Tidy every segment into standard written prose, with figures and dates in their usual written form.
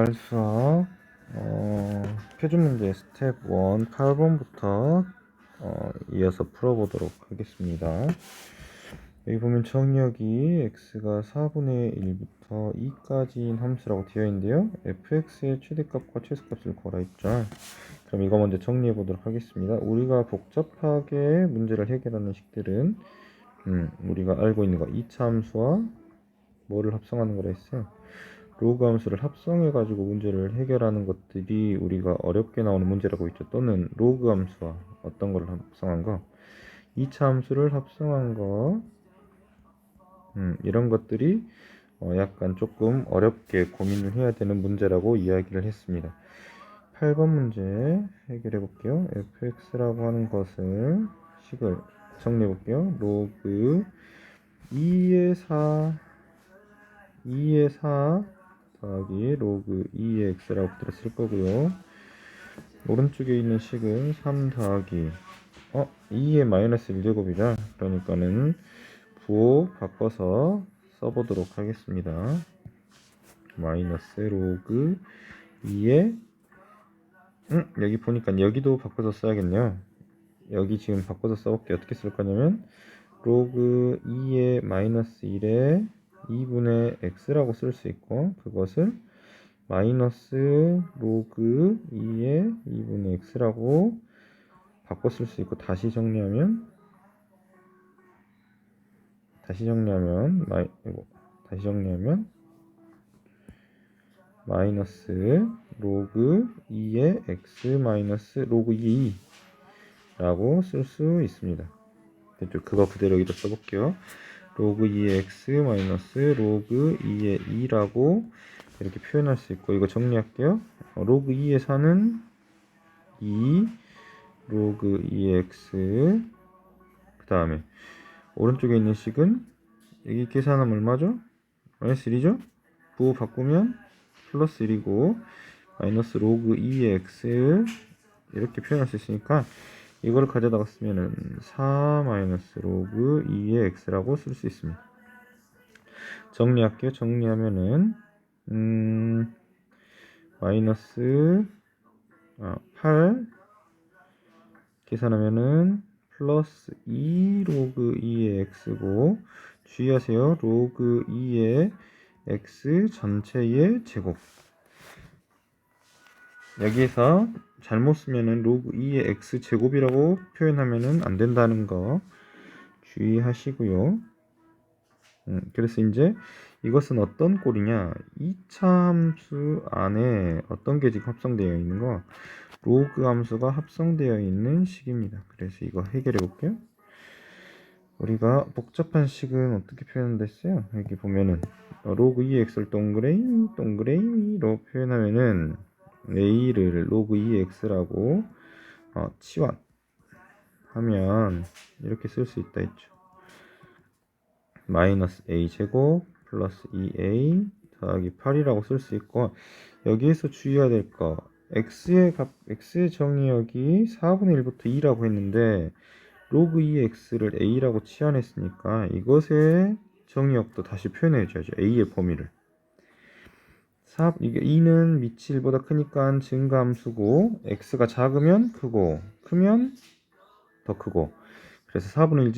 수학 표준 문제 스텝 1 8번부터 이어서 풀어보도록 하겠습니다. 여기 보면 정의역이 x가 4분의 1부터 2까지인 함수라고 되어 있는데요. fx의 최대값과 최소값을 구하라 했죠. 그럼 이거 먼저 정리해 보도록 하겠습니다. 우리가 복잡하게 문제를 해결하는 식들은 우리가 알고 있는 거 2차 함수와 뭐를 합성하는 거라 했어요? 로그 함수를 합성해 가지고 문제를 해결하는 것들이 우리가 어렵게 나오는 문제라고 했죠. 또는 로그 함수와 어떤 거를 합성한 거, 2차 함수를 합성한 거, 이런 것들이 약간 조금 어렵게 고민을 해야 되는 문제라고 이야기를 했습니다. 8번 문제 해결해 볼게요. fx라고 하는 것을 식을 정리해 볼게요. 로그 2의 4 더하기 로그 2의 x라고 들었을 거고요. 오른쪽에 있는 식은 3 더하기 2의 마이너스 1제곱이죠. 그러니까는 부호 바꿔서 써보도록 하겠습니다. 마이너스 로그 2의 여기 보니까 여기도 바꿔서 써야겠네요. 여기 지금 바꿔서 써볼게요. 어떻게 쓸 거냐면 로그 2의 마이너스 1에 2분의 x라고 쓸 수 있고, 그것을 마이너스 로그 2의 2분의 x라고 바꿔 쓸 수 있고, 다시 정리하면 마이너스 로그 2의 x 마이너스 로그 2 라고 쓸 수 있습니다. 그거 그대로 여기다 써볼게요. 로그 2의 x 마이너스 로그 2의 2라고 이렇게 표현할 수 있고, 이거 정리할게요. 로그 2의 4는 2 로그 2의 x, 그 다음에 오른쪽에 있는 식은 여기 계산하면 얼마죠? 마이너스 1이죠? 부호 바꾸면 플러스 1이고 마이너스 로그 2의 x 이렇게 표현할 수 있으니까 이거를 가져다가 쓰면은 4 마이너스 로그 2의 x라고 쓸 수 있습니다. 정리할게요. 정리하면은 마이너스 8 계산하면은 플러스 2 로그 2의 x고, 주의하세요. 로그 2의 x 전체의 제곱. 여기에서 잘못 쓰면은 로그 2의 x 제곱이라고 표현하면은 안 된다는 거 주의하시고요. 그래서 이제 이것은 어떤 꼴이냐, 2차 함수 안에 어떤 게 지금 합성되어 있는 거, 로그 함수가 합성되어 있는 식입니다. 그래서 이거 해결해 볼게요. 우리가 복잡한 식은 어떻게 표현됐어요? 여기 보면은 로그 2x를 동그레이로 표현하면은 a를 로그 2x라고 치환하면 이렇게 쓸 수 있다 했죠. 마이너스 a 제곱 플러스 2a 더하기 8이라고 쓸 수 있고, 여기에서 주의해야 될 거, x의 정의역이 4분의 1부터 2라고 했는데 로그 2x를 a라고 치환했으니까 이것의 정의역도 다시 표현해줘야죠. a의 범위를. 이게 2는 밑이 1보다 크니까 증가함수고, x가 작으면 크고 크면 더 크고, 그래서 4분의 1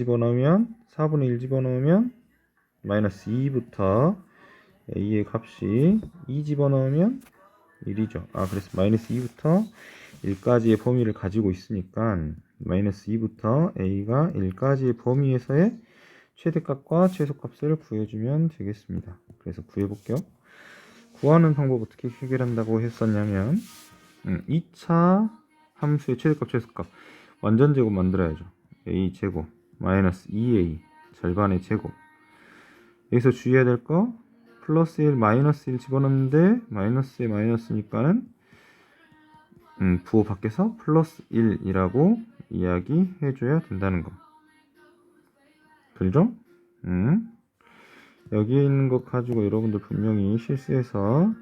집어넣으면 마이너스 2부터 a의 값이 2 집어넣으면 1이죠. 그래서 마이너스 2부터 1까지의 범위를 가지고 있으니까 마이너스 2부터 a가 1까지의 범위에서의 최대값과 최소값을 구해주면 되겠습니다. 그래서 구해볼게요. 구하는 방법 어떻게 해결한다고 했었냐면 2차 함수의 최대값, 최소값 완전 제곱 만들어야죠. a 제곱 마이너스 2a 절반의 제곱. 여기서 주의해야 될 거, 플러스 1 마이너스 1 집어넣는데 마이너스에 마이너스니까는 부호 밖에서 플러스 1이라고 이야기해줘야 된다는 거. 그죠? 여기에 있는 것 가지고 여러분들 분명히 실수해서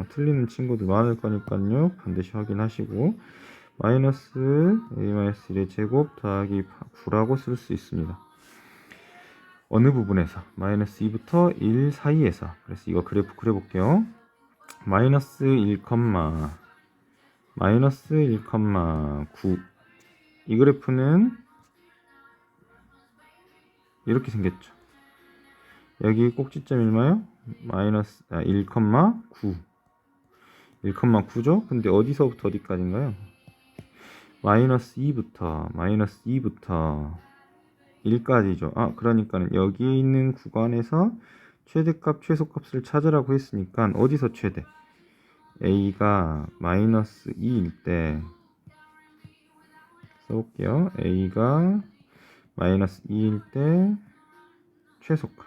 틀리는 친구들 많을 거니까요. 반드시 확인하시고 마이너스 a-1의 제곱 더하기 9라고 쓸 수 있습니다. 어느 부분에서? 마이너스 2부터 1 사이에서. 그래서 이거 그래프 그려볼게요. 마이너스 1, 마이너스 1,9. 이 그래프는 이렇게 생겼죠. 여기 꼭지점이 얼마요? 마이너스 1,9. 1,9죠? 근데 어디서부터 어디까지인가요? 마이너스 2부터 1까지죠. 그러니까는 여기 있는 구간에서 최대값, 최소값을 찾으라고 했으니까 어디서 최대? A가 마이너스 2일 때 써볼게요. A가 마이너스 2일 때 최소값.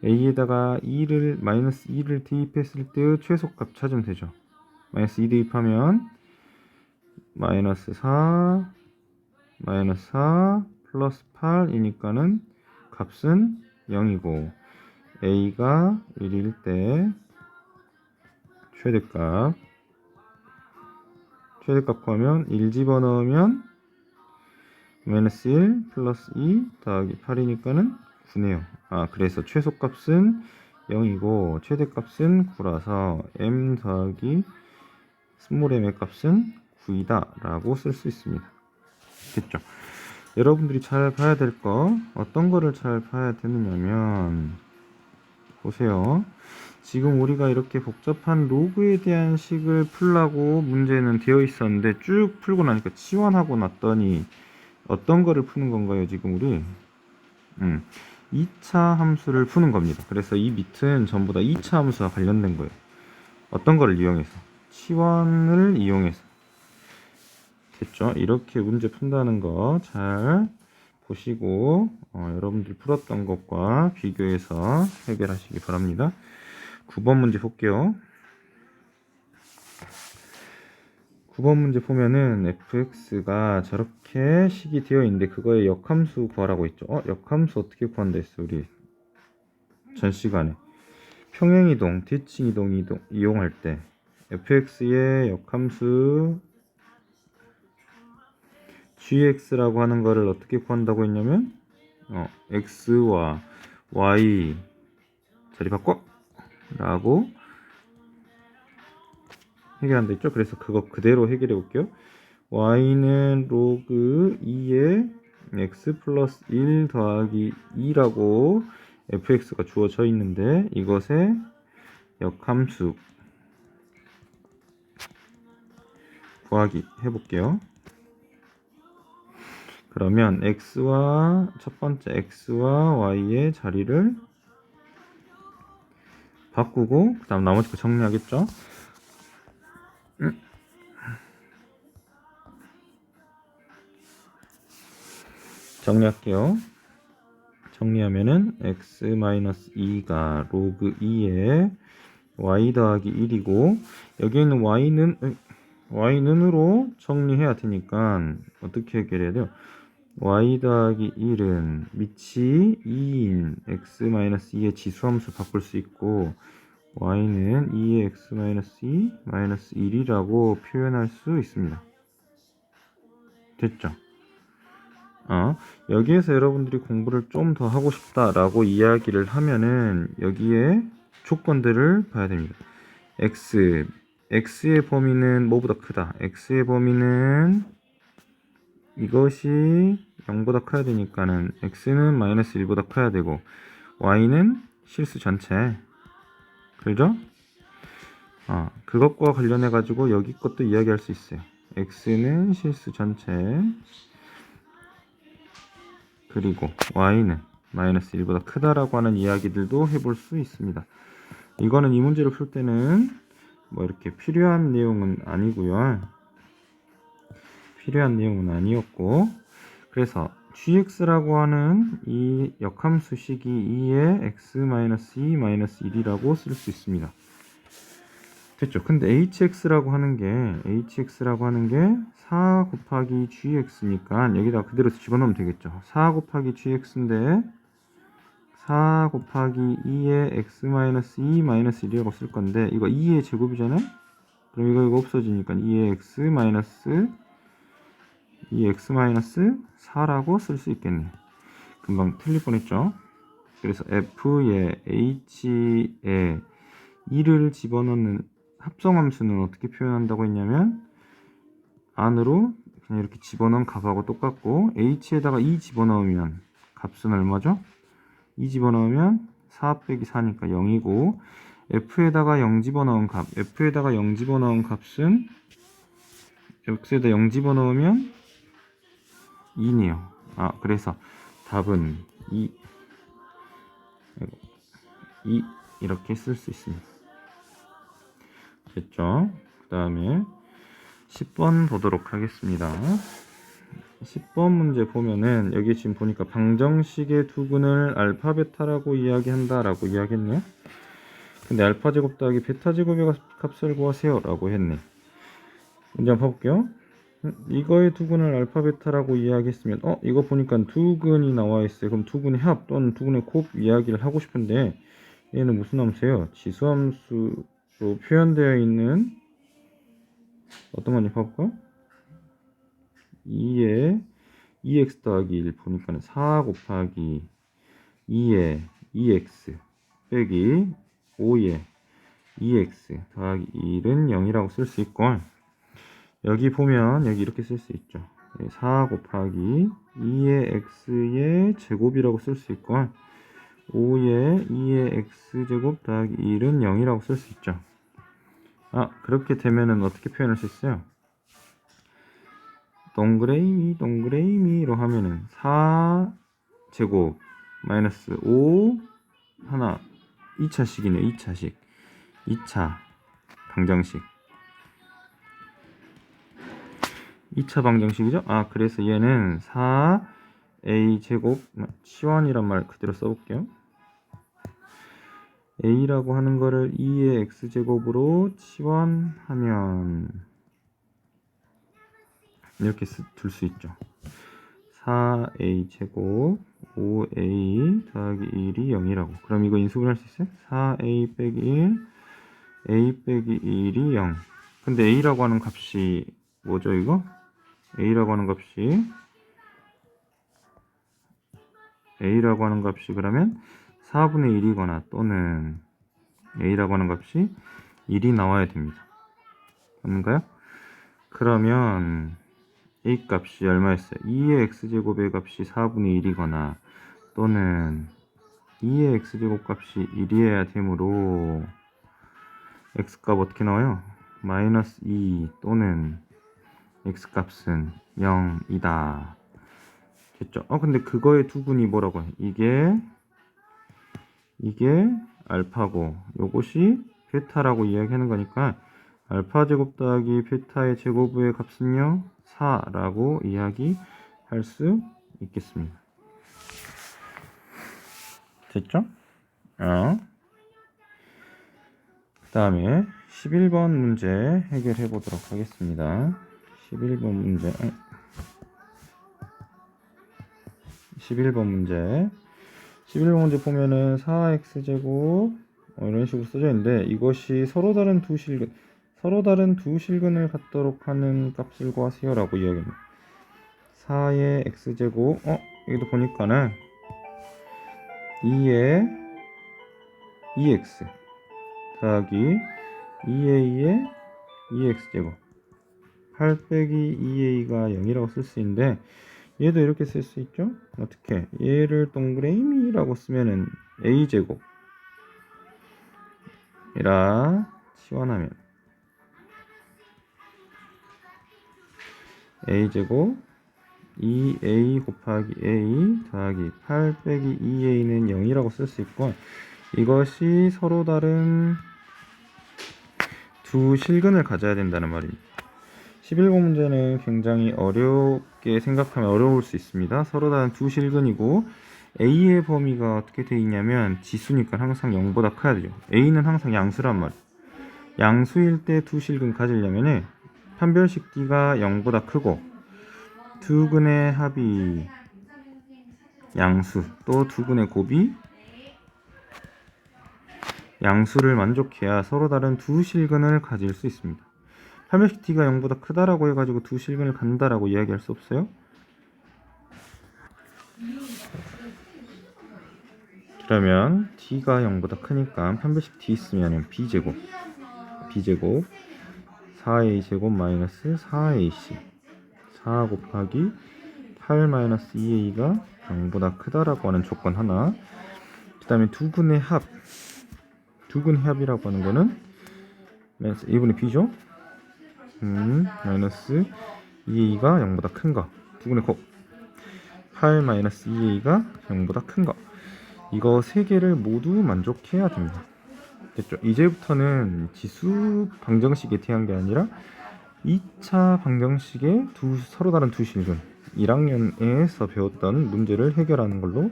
A에다가 마이너스 2를 대입했을 때의 최소값 찾으면 되죠. 마이너스 2 대입하면 마이너스 4 플러스 8이니까는 값은 0이고 A가 1일 때 최대값 구하면 1 집어넣으면 마이너스 1 플러스 2 더하기 8이니까는 9네요. 그래서 최소값은 0이고 최대값은 9라서 m 더하기 스몰 m의 값은 9이다 라고 쓸 수 있습니다. 됐죠? 여러분들이 잘 봐야 될 거 어떤 거를 잘 봐야 되느냐면 보세요. 지금 우리가 이렇게 복잡한 로그에 대한 식을 풀라고 문제는 되어 있었는데 쭉 풀고 나니까 치환하고 났더니 어떤 거를 푸는 건가요? 지금 우리 2차 함수를 푸는 겁니다. 그래서 이 밑은 전부 다 2차 함수와 관련된 거예요. 어떤 거를 이용해서? 치환을 이용해서. 됐죠? 이렇게 문제 푼다는 거 잘 보시고 여러분들 풀었던 것과 비교해서 해결하시기 바랍니다. 9번 문제 볼게요. 9번 문제 보면은 fx가 저렇게 식이 되어 있는데 그거의 역함수 구하라고 했죠. 역함수 어떻게 구한다 했어 우리 전 시간에. 평행이동, 대칭이동 이용할 때 fx의 역함수 gx라고 하는 거를 어떻게 구한다고 했냐면 x와 y 자리 바꿔 라고 해결한다 했죠. 그래서 그거 그대로 해결해 볼게요. y는 로그 2에 x 플러스 1 더하기 2라고 fx가 주어져 있는데 이것의 역함수 구하기 해볼게요. 그러면 첫 번째 x와 y의 자리를 바꾸고 그 다음 나머지 거 정리하겠죠. 정리할게요. 정리하면은 x-2가 로그 2에 y 더하기 1이고 여기에 있는 y는으로 정리해야 되니까 어떻게 해결해야 돼요? y 더하기 1은 밑이 2인 x-2의 지수함수 바꿀 수 있고 y는 2의 x-2 마이너스 1이라고 표현할 수 있습니다. 됐죠? 여기에서 여러분들이 공부를 좀 더 하고 싶다라고 이야기를 하면은 여기에 조건들을 봐야 됩니다. x의 범위는 뭐보다 크다. x의 범위는 이것이 0보다 커야 되니까는 x는 마이너스 1보다 커야 되고 y는 실수 전체. 그죠? 그것과 관련해 가지고 여기 것도 이야기할 수 있어요. x는 실수 전체 그리고 y는 마이너스 1보다 크다라고 하는 이야기들도 해볼 수 있습니다. 이거는 이 문제를 풀 때는 뭐 이렇게 필요한 내용은 아니고요. 필요한 내용은 아니었고 그래서 gx라고 하는 이 역함수식이 2의 x-2 마이너스 1이라고 쓸 수 있습니다. 됐죠? 근데 hx라고 하는 게 4 곱하기 gx니까 여기다 그대로 집어넣으면 되겠죠. 4 곱하기 gx인데 4 곱하기 2의 x-2 마이너스 1이라고 쓸 건데 이거 2의 제곱이잖아요? 그럼 이거 없어지니까 2의 x 마이너스 4라고 쓸 수 있겠네요. 금방 틀릴 뻔했죠? 그래서 f에 h에 2를 집어넣는 합성함수는 어떻게 표현한다고 했냐면 안으로 그냥 이렇게 집어넣은 값하고 똑같고 h에다가 2 집어넣으면 값은 얼마죠? 2 집어넣으면 4 빼기 4니까 0이고 f에다가 0 집어넣은 값 f에다가 0 집어넣은 값은 x에다 0 집어넣으면 2네요. 그래서 답은 2 이렇게 쓸 수 있습니다. 됐죠? 그 다음에 10번 보도록 하겠습니다. 10번 문제 보면은 여기 지금 보니까 방정식의 두근을 알파 베타라고 이야기한다 라고 이야기했네요. 근데 알파 제곱 더하기 베타 제곱의 값을 구하세요 라고 했네. 문제 한번 봐볼게요. 이거의 두근을 알파 베타라고 이야기했으면 이거 보니까 두근이 나와 있어요. 그럼 두근의 합 또는 두근의 곱 이야기를 하고 싶은데 얘는 무슨 함수예요? 지수함수로 표현되어 있는 어떤 건지 봐볼까요? 2에 2x 더하기 1 보니까는 4 곱하기 2에 2x 빼기 5에 2x 더하기 1은 0이라고 쓸 수 있고 여기 보면 여기 이렇게 쓸 수 있죠. 4 곱하기 2의 x의 제곱이라고 쓸 수 있고 5에 2의 x제곱 더하기 1은 0이라고 쓸 수 있죠. 그렇게 되면은 어떻게 표현할 수 있어요? 동그레이미로 하면은 4제곱 마이너스 5 하나 2차식이네요. 2차식 2차 방정식 2차 방정식이죠. 그래서 얘는 4a제곱 치환이란 말 그대로 써볼게요. a라고 하는 거를 2의 x제곱으로 치환하면 이렇게 둘 수 있죠. 4a 제곱 5a 더하기 1이 0이라고. 그럼 이거 인수분해 할 수 있어요? 4a 빼기 1 a 빼기 1이 0. 근데 a라고 하는 값이 뭐죠 이거? a라고 하는 값이 그러면 4분의 1이거나 또는 a라고 하는 값이 1이 나와야 됩니다. 맞는가요? 그러면 a 값이 얼마였어요? 2의 x제곱의 값이 4분의 1이거나 또는 2의 x제곱 값이 1이어야 되므로 x값 어떻게 나와요? 마이너스 2 또는 x값은 0이다. 됐죠? 근데 그거의 두근이 뭐라고 해? 이게 알파고 요것이 베타라고 이야기하는 거니까 알파 제곱 더하기 베타의 제곱의 값은요 4라고 이야기할 수 있겠습니다. 됐죠? 그 다음에 11번 문제 해결해 보도록 하겠습니다. 11번 문제 보면은 4x제곱 이런 식으로 써져 있는데 이것이 서로 다른 두 실근을 갖도록 하는 값을 구하세요 라고 이야기합니다. 4의 x제곱 여기도 보니까는 2의 2x 더하기 2a의 2x제곱 8 빼기 2a가 0이라고 쓸 수 있는데 얘도 이렇게 쓸 수 있죠? 어떻게? 얘를 동그라미라고 쓰면은 a제곱 이라 치환하면 a제곱 2a 곱하기 a 더하기 8 빼기 2a는 0이라고 쓸 수 있고 이것이 서로 다른 두 실근을 가져야 된다는 말입니다. 11번 문제는 굉장히 어렵게 생각하면 어려울 수 있습니다. 서로 다른 두 실근이고 a의 범위가 어떻게 되어 있냐면 지수니까 항상 0보다 커야 되죠. a는 항상 양수란 말이에요. 양수일 때 두 실근 가지려면 판별식 d가 0보다 크고 두 근의 합이 양수 또 두 근의 곱이 양수를 만족해야 서로 다른 두 실근을 가질 수 있습니다. 판별식 d가 0보다 크다라고 해가지고 두 실근을 갖는다라고 이야기할 수 없어요. 그러면 t가 0보다 크니까 편배식 t 있으면 b제곱 4a제곱 마이너스 4ac 4 곱하기 8 마이너스 2a가 0보다 크다라고 하는 조건 하나. 그 다음에 두근의 합이라고 하는 거는 마이너스 a분의 b죠. 마이너스 2a가 0보다 큰 거. 두근의 곱 8 마이너스 2a가 0보다 큰 거. 이거 세 개를 모두 만족해야 됩니다. 됐죠? 이제부터는 지수 방정식에 대한 게 아니라 2차 방정식의 서로 다른 두 실근 1학년에서 배웠던 문제를 해결하는 걸로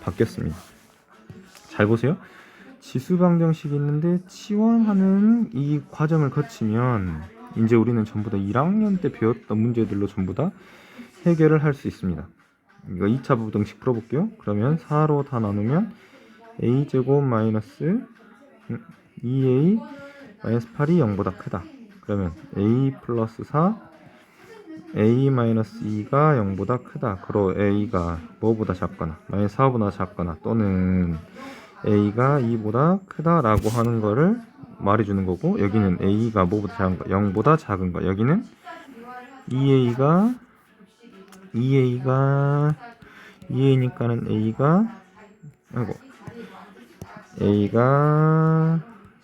바뀌었습니다. 잘 보세요. 지수 방정식이 있는데 치환하는 이 과정을 거치면 이제 우리는 전부 다 1학년 때 배웠던 문제들로 전부 다 해결을 할 수 있습니다. 이거 2차 부등식 풀어볼게요. 그러면 4로 다 나누면 a제곱 마이너스 2a 마이너스 8이 0보다 크다. 그러면 a 플러스 4 a 마이너스 2가 0보다 크다. 그러 a가 뭐보다 작거나 마이너스 4보다 작거나 또는 a가 2보다 크다라고 하는 거를 말해주는 거고, 여기는 a가 뭐보다 작은 거 0보다 작은 거, 여기는 2a니까는 a가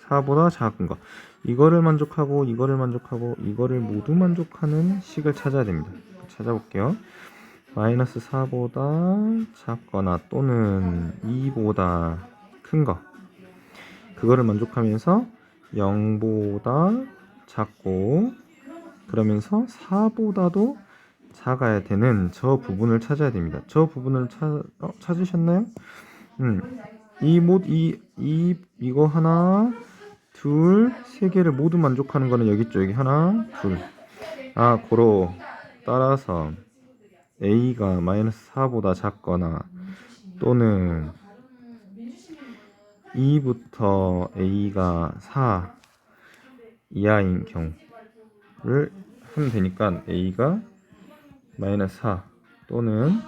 4보다 작은 거, 이거를 만족하고 이거를 모두 만족하는 식을 찾아야 됩니다. 찾아볼게요. 마이너스 4보다 작거나 또는 2보다 큰 거, 그거를 만족하면서 0보다 작고 그러면서 4보다도 작아야 되는 저 부분을 찾아야 됩니다. 저 부분을 찾으셨나요? 이거 하나, 둘, 세 개를 모두 만족하는 거는 여기 있죠. 여기 하나, 둘. 고로 따라서 a가 마이너스 4보다 작거나 또는 2부터 a가 4 이하인 경우를 하면 되니까 a가 마이너스 4 또는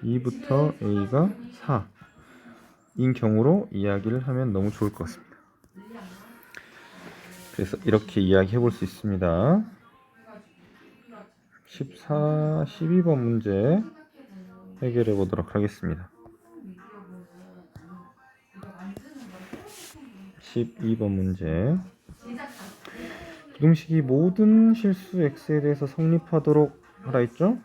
2부터 a가 4인 경우로 이야기를 하면 너무 좋을 것 같습니다. 그래서 이렇게 이야기해 볼 수 있습니다. 12번 문제 해결해 보도록 하겠습니다. 12번 문제. 부등식이 모든 실수 x에 대해서 성립하도록 하라 했죠?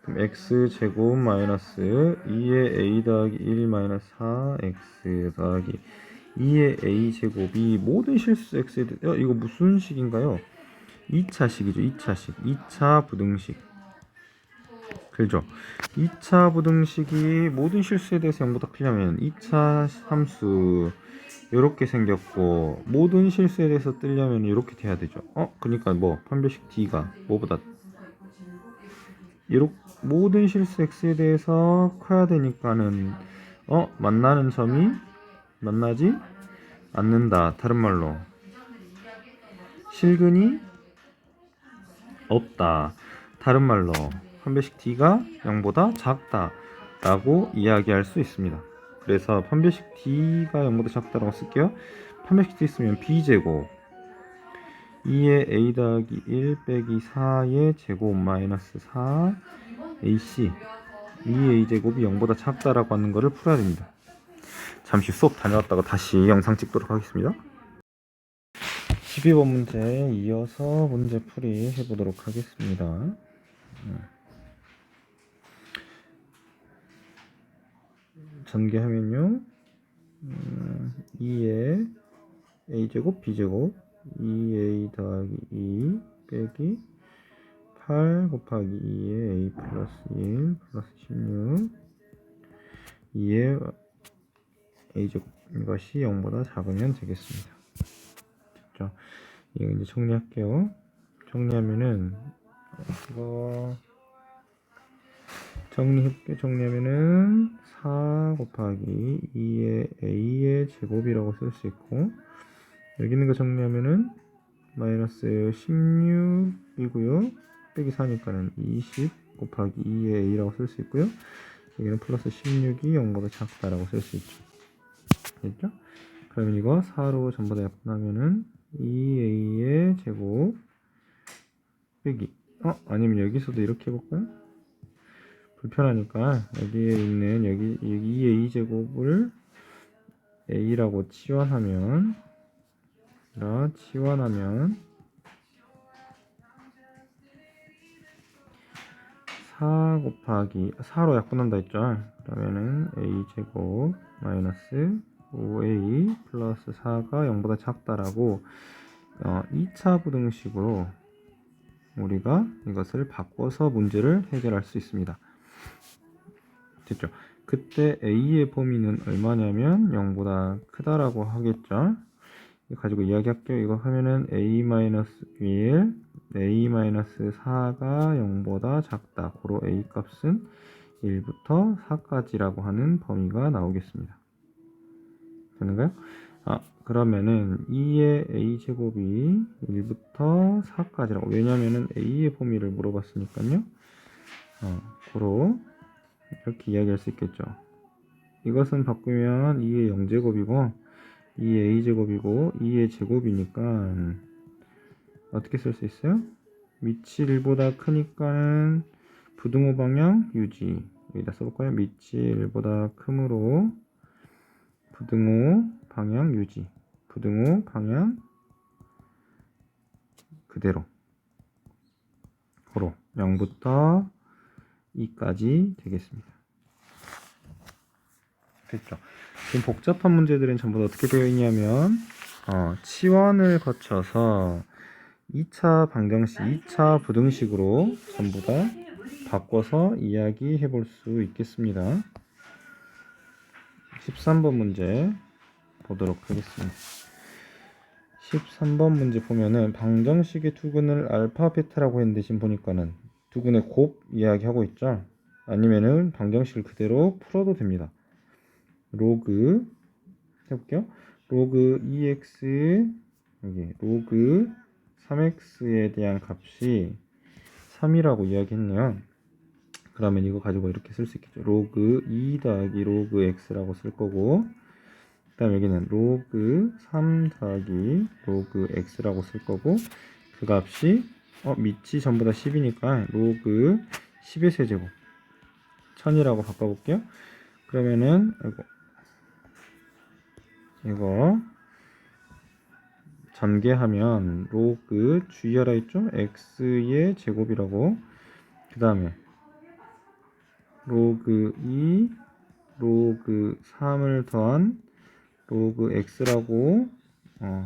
그럼 x제곱 마이너스 2의 a 더하기 1 마이너스 4x 더하기 2의 a제곱이 모든 실수 x에 대해서 이거 무슨 식인가요? 2차식이죠. 2차 부등식. 그죠? 2차 부등식이 모든 실수에 대해서 0보다 크려면 2차 함수 이렇게 생겼고, 모든 실수에 대해서 뜨려면 이렇게 돼야 되죠. 그러니까 판별식 d가 뭐보다 모든 실수 x에 대해서 커야 되니까는 만나는 점이 만나지 않는다. 다른 말로 실근이 없다. 다른 말로 판별식 d가 0보다 작다 라고 이야기할 수 있습니다. 그래서 판별식 d가 0보다 작다라고 쓸게요. 판별식 d 있으면 b제곱 2의 a 더하기 1 빼기 4의 제곱 마이너스 4ac 2의 a제곱이 0보다 작다라고 하는 거를 풀어야 됩니다. 잠시 수업 다녀왔다가 다시 영상 찍도록 하겠습니다. 12번 문제 이어서 문제 풀이 해보도록 하겠습니다. 전개하면요, 2의 a제곱 b제곱 2a 더하기 2 빼기 8 곱하기 2의 a 플러스 1 플러스 16 2의 a제곱, 이것이 0보다 작으면 되겠습니다. 됐죠? 이거 이제 정리할게요. 정리하면은 이거 정리하면은 4 곱하기 2의 a의 제곱이라고 쓸 수 있고, 여기 있는 거 정리하면은 마이너스 16이고요. 빼기 4니까는 20 곱하기 2의 a라고 쓸 수 있고요. 여기는 플러스 16이 0보다 작다라고 쓸 수 있죠. 됐죠? 그러면 이거 4로 전부 다 약분하면은 2a의 제곱 빼기 아니면 여기서도 이렇게 해볼까요? 불편하니까 여기에 있는 여기 2a 제곱을 a라고 치환하면 4 곱하기 4로 약분한다 했죠. 그러면은 a 제곱 마이너스 5a 플러스 4가 0보다 작다라고 2차 부등식으로 우리가 이것을 바꿔서 문제를 해결할 수 있습니다. 됐죠? 그때 a의 범위는 얼마냐면 0보다 크다라고 하겠죠. 이거 가지고 이야기할게요. 이거 하면은 a-1, a-4가 0보다 작다. 고로 a 값은 1부터 4까지라고 하는 범위가 나오겠습니다. 되는가요? 그러면은 2의 a제곱이 1부터 4까지라고. 왜냐면은 a의 범위를 물어봤으니까요. 고로 이렇게 이야기할 수 있겠죠. 이것은 바꾸면 2의 0제곱이고 2의 a제곱이고 2의 제곱이니까 어떻게 쓸 수 있어요? 밑이 1보다 크니까는 부등호 방향 유지. 여기다 써볼까요? 밑이 1보다 크므로 부등호 방향 유지. 부등호 방향 그대로. 고로 0부터 2까지 되겠습니다. 됐죠? 지금 복잡한 문제들은 전부 다 어떻게 되어 있냐면 치환을 거쳐서 2차 방정식, 2차 부등식으로 전부 다 바꿔서 이야기해 볼 수 있겠습니다. 13번 문제 보도록 하겠습니다. 13번 문제 보면은 방정식의 두근을 알파 베타라고 했는데 지금 보니까는 두근의 곱 이야기하고 있죠. 아니면은 방정식을 그대로 풀어도 됩니다. 로그 해볼게요. 로그 2x 여기 로그 3x에 대한 값이 3이라고 이야기했네요. 그러면 이거 가지고 이렇게 쓸 수 있겠죠. 로그 2 더하기 로그 x라고 쓸 거고, 그 다음에 여기는 로그 3 더하기 로그 x라고 쓸 거고, 그 값이 밑이 전부 다 10이니까 로그 10의 세제곱 1000이라고 바꿔볼게요. 그러면은 이거 전개하면 로그 주의하라 했죠? x의 제곱이라고. 그 다음에 로그 2 로그 3을 더한 로그 x라고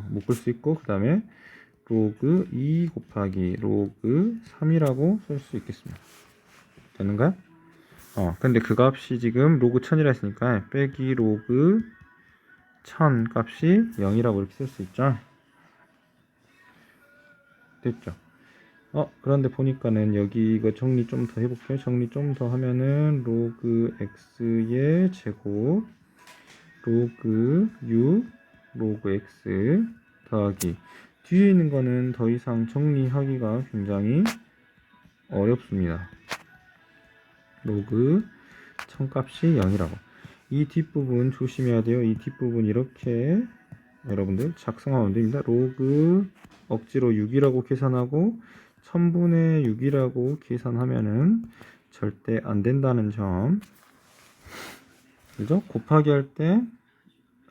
묶을 수 있고, 그 다음에 로그 2 곱하기 로그 3이라고 쓸 수 있겠습니다. 되는가요? 근데 그 값이 지금 로그 1000이라 했으니까 빼기 로그 1000 값이 0이라고 이렇게 쓸 수 있죠. 됐죠? 그런데 보니까는 여기 이거 정리 좀 더 해볼게요. 정리 좀 더 하면은 로그 x의 제곱 로그 6 로그 x 더하기 뒤에 있는 거는 더 이상 정리하기가 굉장히 어렵습니다. 로그 1000 값이 0이라고. 이 뒷부분 조심해야 돼요. 이 뒷부분 이렇게 여러분들 작성하면 됩니다. 로그 억지로 6이라고 계산하고 1000분의 6이라고 계산하면은 절대 안 된다는 점. 그죠? 곱하기 할 때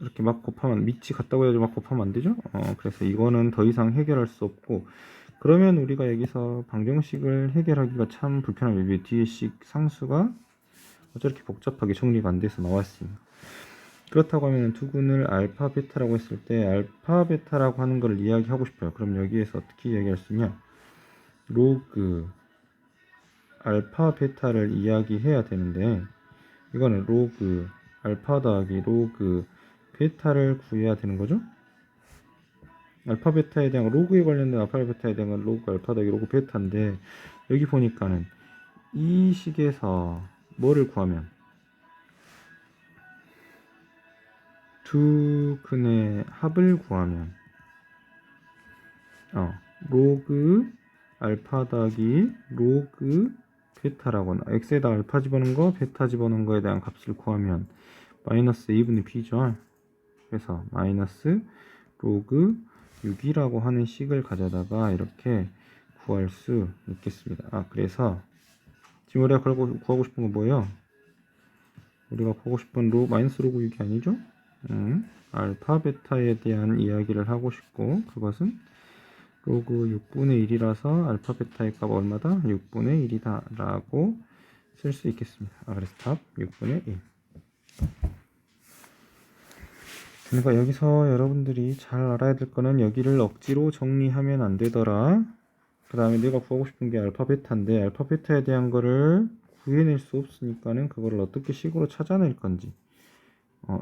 이렇게 막 곱하면 밑이 같다고 해야지 막 곱하면 안 되죠? 그래서 이거는 더 이상 해결할 수 없고, 그러면 우리가 여기서 방정식을 해결하기가 참 불편합니다. 왜 뒤에 식 상수가 저렇게 복잡하게 정리가 안 돼서 나왔습니다. 그렇다고 하면 두근을 알파 베타라고 했을 때 알파 베타라고 하는 걸 이야기하고 싶어요. 그럼 여기에서 어떻게 이야기할 수 있냐? 로그 알파 베타를 이야기해야 되는데, 이거는 로그 알파 더하기 로그 베타를 구해야 되는 거죠. 알파 베타에 대한 로그에 관련된 알파 베타에 대한 로그 알파 더하기 로그 베타인데, 여기 보니까는 이 식에서 뭐를 구하면 두 근의 합을 구하면 로그 알파 더하기 로그 베타라고 x에다 알파 집어넣은 거 베타 집어넣은 거에 대한 값을 구하면 마이너스 a분의 b죠. 그래서 마이너스 로그 6이라고 하는 식을 가져다가 이렇게 구할 수 있겠습니다. 그래서 지금 우리가 구하고 싶은 건 뭐예요? 우리가 구하고 싶은 마이너스 로그 6이 아니죠? 알파 베타에 대한 이야기를 하고 싶고, 그것은 로그 6분의 1이라서 알파 베타의 값 얼마다? 6분의 1이다 라고 쓸 수 있겠습니다. 그래서 답 6분의 1. 그러니까 여기서 여러분들이 잘 알아야 될 거는 여기를 억지로 정리하면 안 되더라. 그 다음에 내가 구하고 싶은 게 알파 베타인데 알파 베타에 대한 거를 구해낼 수 없으니까는 그거를 어떻게 식으로 찾아낼 건지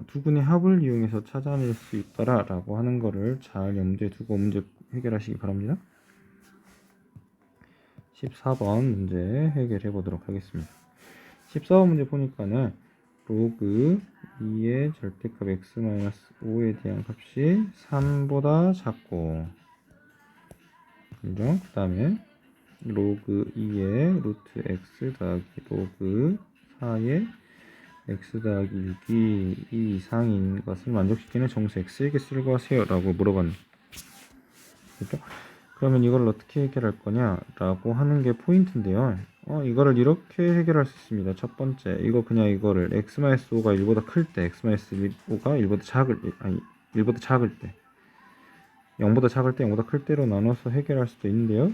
두 분의 합을 이용해서 찾아낼 수 있더라 라고 하는 거를 잘 염두에 두고 문제 해결하시기 바랍니다. 14번 문제 해결해 보도록 하겠습니다. 14번 문제 보니까는 로그 2의 절대값 x-5에 대한 값이 3보다 작고, 그죠? 그 다음에 로그 2의 루트 x 더하기 로그 4의 x 더하기 6이 2 이상인 것을 만족시키는 정수 x에게 쓰고 하세요 라고 물어봤네. 그죠? 그러면 이걸 어떻게 해결할 거냐 라고 하는 게 포인트인데요. 이거를 이렇게 해결할 수 있습니다. 첫 번째, 이거를 x-5가 1보다 클 때, x-5가 1보다 작을 때, 0보다 작을 때, 0보다 클 때로 나눠서 해결할 수도 있는데요.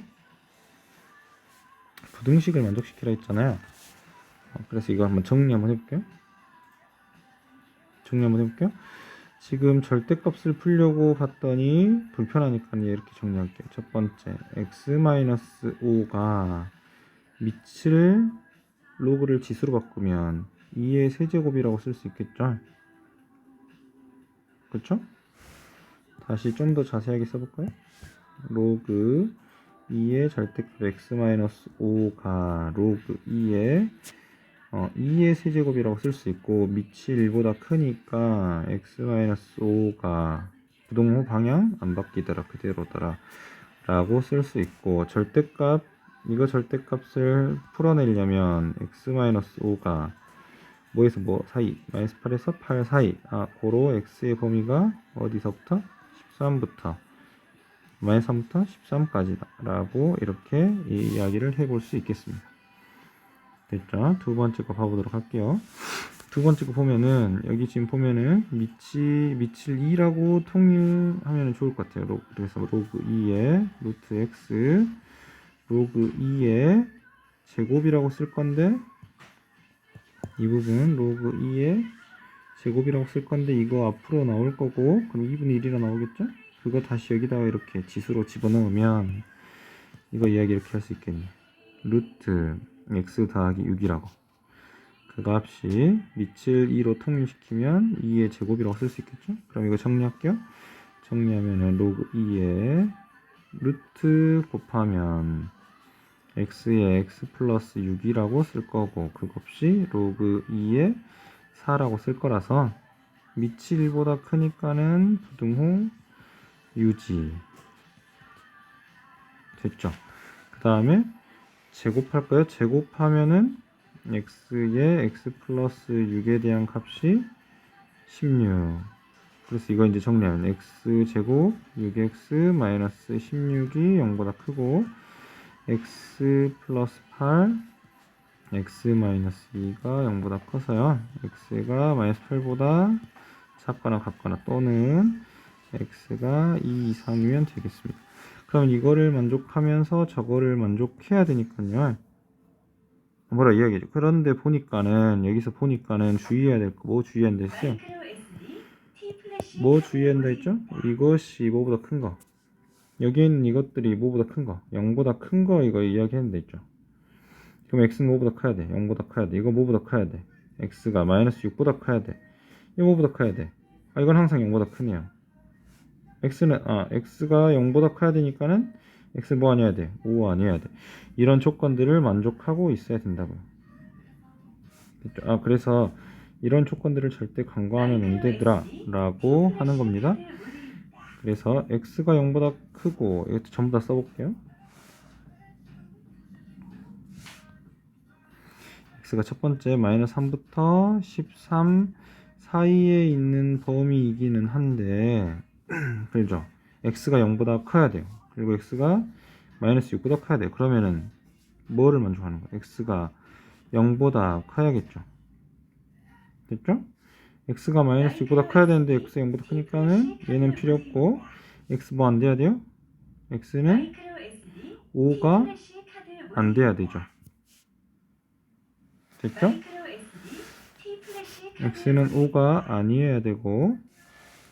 부등식을 만족시키라 했잖아요. 그래서 이거 한번 정리 한번 해볼게요. 지금 절대값을 풀려고 봤더니 불편하니까 이렇게 정리할게요. 첫 번째, x-5가 밑을 로그를 지수로 바꾸면 2의 세제곱이라고 쓸 수 있겠죠? 그렇죠? 다시 좀 더 자세하게 써볼까요? 로그 2의 절대값 x-5가 로그 2의 세제곱이라고 쓸 수 있고, 밑이 1보다 크니까 x-5가 부동호 방향 안 바뀌더라, 그대로더라 라고 쓸 수 있고, 절대값을 풀어내려면 x-5가 뭐에서 뭐 사이, 마이너스 8에서 8 사이, 고로 x의 범위가 어디서부터? 13부터 마이너스 3부터 13까지다 라고 이렇게 이야기를 해볼 수 있겠습니다. 됐죠? 두 번째 거 봐보도록 할게요. 두 번째 거 보면은, 여기 지금 보면은 밑을 2라고 통일하면 좋을 것 같아요. 그래서 로그 2의 루트 x 로그 2의 제곱이라고 쓸 건데, 이 부분 로그 2의 제곱이라고 쓸 건데, 이거 앞으로 나올 거고, 그럼 2분의 1이라 나오겠죠? 그거 다시 여기다가 이렇게 지수로 집어넣으면 이거 이야기 이렇게 할 수 있겠네. 루트 x 더하기 6이라고. 그 값이 밑을 2로 통일시키면 2의 제곱이라고 쓸 수 있겠죠? 그럼 이거 정리할게요. 정리하면은 로그 2의 루트 곱하면 x의 x 플러스 6이라고 쓸 거고, 그 값이 로그 2의 4라고 쓸 거라서 밑이 1보다 크니까는 부등호 유지. 됐죠? 그 다음에 제곱할 거예요. 제곱하면은 x의 x 플러스 6에 대한 값이 16. 그래서 이거 이제 정리하면 x 제곱 6x 마이너스 16이 0보다 크고, x 플러스 8 x 마이너스 2가 0보다 커서요, x가 마이너스 8보다 작거나 같거나 또는 x가 2 이상이면 되겠습니다. 그럼 이거를 만족하면서 저거를 만족해야 되니까요. 뭐라 이야기죠. 그런데 보니까는, 여기서 보니까는 주의해야 될 거, 뭐 주의한다 했어요? 뭐 주의한다 했죠? 이것이 뭐보다 큰 거. 여기 있는 이것들이 뭐보다 큰 거, 0보다 큰 거 이거 이야기했는데 있죠. 그럼 x는 뭐보다 커야 돼? 0보다 커야 돼. 이거 뭐보다 커야 돼? x가 마이너스 6보다 커야 돼. 이거 뭐보다 커야 돼? 이건 항상 0보다 크네요. x가 0보다 커야 되니까는 x 뭐 아니어야 돼? 5 아니어야 돼. 이런 조건들을 만족하고 있어야 된다고요. 됐죠? 그래서 이런 조건들을 절대 간과하면 안 되더라 라고 하는 겁니다. 그래서 x가 0보다 크고, 이것도 전부 다 써볼게요. x가 첫 번째 마이너스 3부터 13 사이에 있는 범위이기는 한데 그렇죠? x가 0보다 커야 돼요. 그리고 x가 마이너스 6보다 커야 돼요. 그러면은 뭐를 만족하는 거예요? x가 0보다 커야겠죠. 됐죠? x가 마이너스 6보다 커야 되는데 x가 0보다 크니까는 얘는 필요 없고 x 뭐 안 돼야 돼요? x는 5가 안 돼야 되죠. 됐죠? x는 5가 아니어야 되고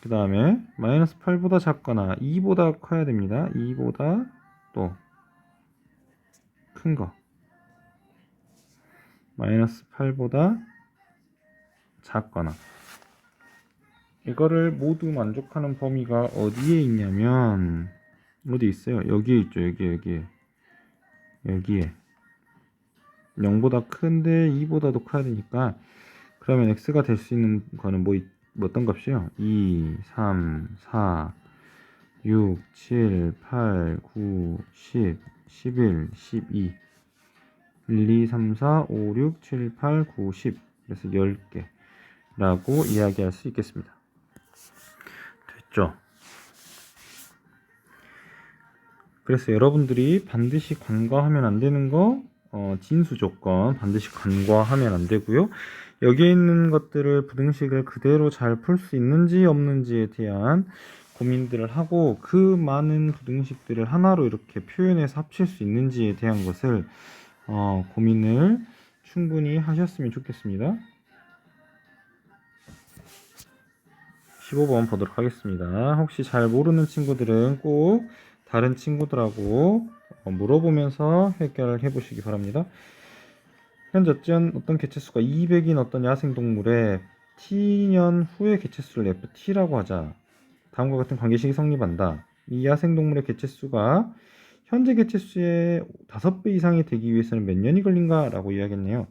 그 다음에 마이너스 8보다 작거나 2보다 커야 됩니다. 2보다 또 큰 거 마이너스 8보다 작거나 이거를 모두 만족하는 범위가 어디에 있냐면 어디 있어요? 여기에 있죠. 여기에 0보다 큰데 2보다도 커야 되니까 그러면 x가 될 수 있는 거는 뭐 어떤 값이요? 2, 3, 4, 6, 7, 8, 9, 10, 11, 12 1, 2, 3, 4, 5, 6, 7, 8, 9, 10 그래서 10개 라고 이야기할 수 있겠습니다. 됐죠? 그래서 여러분들이 반드시 간과하면 안 되는 거 진수 조건 반드시 간과하면 안 되고요. 여기에 있는 것들을 부등식을 그대로 잘 풀 수 있는지 없는지에 대한 고민들을 하고 그 많은 부등식들을 하나로 이렇게 표현해서 합칠 수 있는지에 대한 것을 고민을 충분히 하셨으면 좋겠습니다. 15번 보도록 하겠습니다. 혹시 잘 모르는 친구들은 꼭 다른 친구들하고 물어보면서 해결해 보시기 바랍니다. 현재 어떤 개체수가 200인 어떤 야생동물의 t년 후의 개체수를 ft라고 하자. 다음과 같은 관계식이 성립한다. 이 야생동물의 개체수가 현재 개체수의 5배 이상이 되기 위해서는 몇 년이 걸린가? 라고 이야기했네요.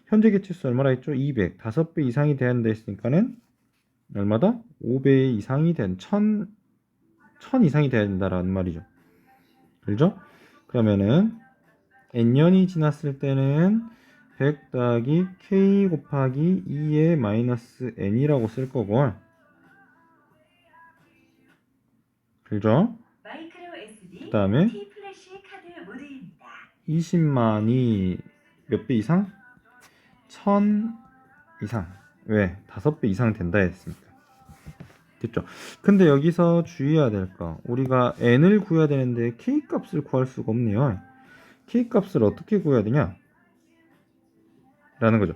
현재 개체수 얼마나 했죠? 200. 5배 이상이 돼야 한다 했으니까는 얼마다? 5배 이상이 된 1000 이상이 돼야 된다라는 말이죠. 그렇죠? 그러면은 n년이 지났을 때는 100 더하기 k 곱하기 2의 마이너스 n이라고 쓸 거고 그렇죠? 그 다음에 20만이 몇 배 이상? 1000 이상. 왜? 5배 이상 된다 했으니까. 됐죠? 근데 여기서 주의해야 될 거. 우리가 n을 구해야 되는데 k 값을 구할 수가 없네요. k 값을 어떻게 구해야 되냐? 라는 거죠.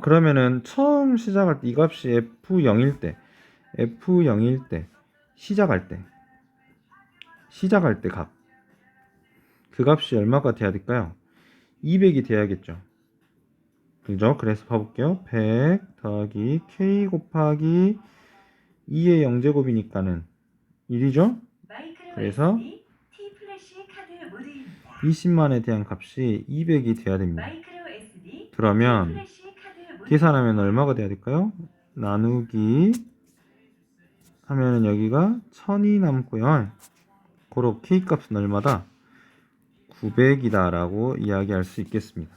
그러면은 처음 시작할 때 이 값이 f0일 때 시작할 때 값. 그 값이 얼마가 돼야 될까요? 200이 돼야겠죠. 그죠? 그래서 봐볼게요. 100 더하기 k 곱하기 2의 0제곱이니까는 1이죠? 그래서 20만에 대한 값이 200이 돼야 됩니다. 그러면 계산하면 얼마가 돼야 될까요? 나누기 하면은 여기가 1000이 남고요. 고로 k 값은 얼마다? 900이다 라고 이야기할 수 있겠습니다.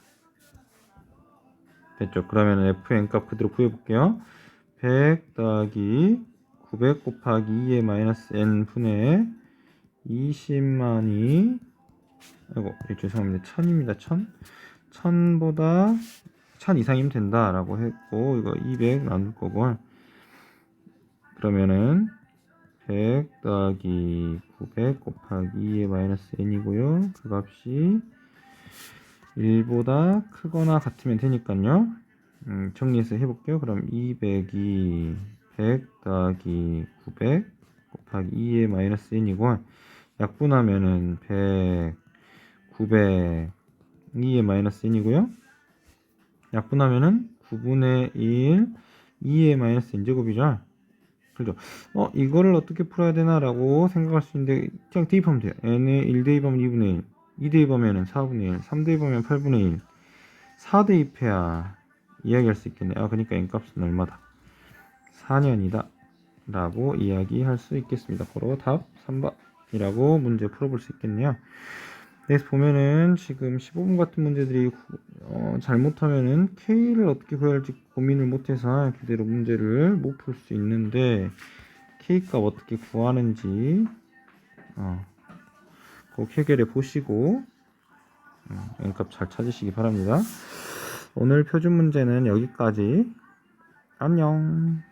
됐죠? 그러면 fn 값 그대로 구해볼게요. 100 더하기 900 곱하기 2의 마이너스 n 분의 20만이 아이고 죄송합니다. 1000입니다. 1000보다 1000 이상이면 된다 라고 했고 이거 200 나눌 거고 그러면은 100 더하기 900 곱하기 2의 마이너스 n이고요. 그 값이 1보다 크거나 같으면 되니까요. 정리해서 해볼게요. 그럼 200이 100 더하기 900 곱하기 2의 마이너스 n이고 약분하면은 100 900 2의 마이너스 n이고요. 약분하면은 9분의 1 2의 마이너스 n제곱이죠. 그죠? 이거를 어떻게 풀어야 되나 라고 생각할 수 있는데 그냥 대입하면 돼요. n에 1 대입하면 2분의 1 2 대입하면 4분의 1 3 대입하면 8분의 1 4 대입해야 이야기할 수 있겠네. 그러니까 n값은 얼마다? 4년이다 라고 이야기할 수 있겠습니다. 바로 답 3번이라고 문제 풀어볼 수 있겠네요. 여기서 보면은 지금 15번 같은 문제들이 잘못하면은 K를 어떻게 구할지 고민을 못해서 그대로 문제를 못 풀 수 있는데 K값 어떻게 구하는지 꼭 해결해 보시고 N값 잘 찾으시기 바랍니다. 오늘 표준 문제는 여기까지. 안녕.